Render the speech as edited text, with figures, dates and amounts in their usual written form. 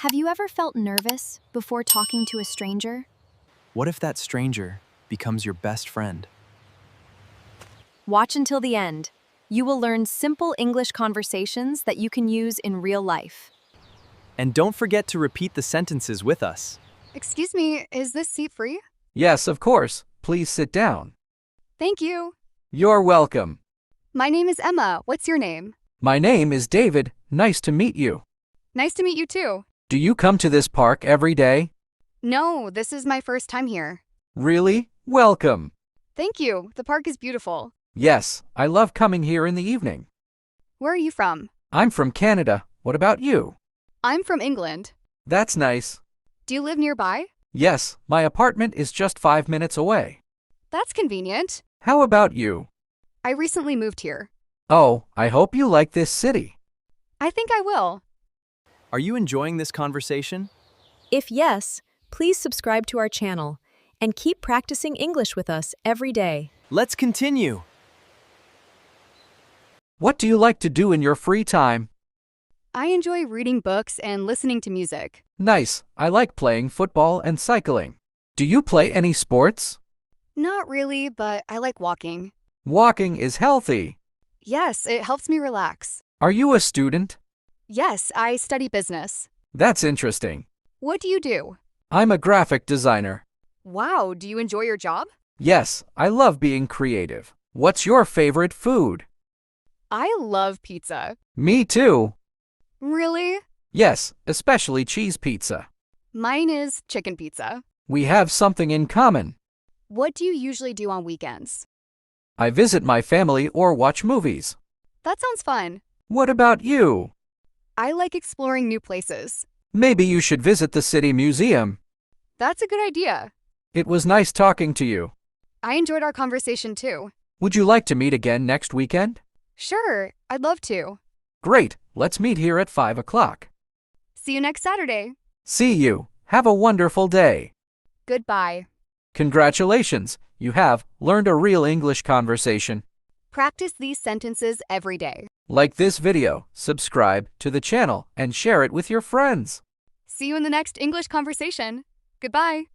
Have you ever felt nervous before talking to a stranger? What if that stranger becomes your best friend? Watch until the end. You will learn simple English conversations that you can use in real life. And don't forget to repeat the sentences with us. Excuse me, is this seat free? Yes, of course. Please sit down. Thank you. You're welcome. My name is Emma. What's your name? My name is David. Nice to meet you. Nice to meet you too. Do you come to this park every day? No, this is my first time here. Really? Welcome. Thank you. The park is beautiful. Yes, I love coming here in the evening. Where are you from? I'm from Canada. What about you? I'm from England. That's nice. Do you live nearby? Yes, my apartment is just 5 minutes away. That's convenient. How about you? I recently moved here. Oh, I hope you like this city. I think I will. Are you enjoying this conversation? If yes, please subscribe to our channel and keep practicing English with us every day. Let's continue. What do you like to do in your free time? I enjoy reading books and listening to music. Nice. I like playing football and cycling. Do you play any sports? Not really, but I like walking. Walking is healthy. Yes, it helps me relax. Are you a student? Yes, I study business. That's interesting. What do you do? I'm a graphic designer. Wow, do you enjoy your job? Yes, I love being creative. What's your favorite food? I love pizza. Me too. Really? Yes, especially cheese pizza. Mine is chicken pizza. We have something in common. What do you usually do on weekends? I visit my family or watch movies. That sounds fun. What about you? I like exploring new places. Maybe you should visit the city museum. That's a good idea. It was nice talking to you. I enjoyed our conversation too. Would you like to meet again next weekend? Sure, I'd love to. Great, let's meet here at 5 o'clock. See you next Saturday. See you. Have a wonderful day. Goodbye. Congratulations, you have learned a real English conversation. Practice these sentences every day. Like this video, subscribe to the channel, and share it with your friends. See you in the next English conversation. Goodbye.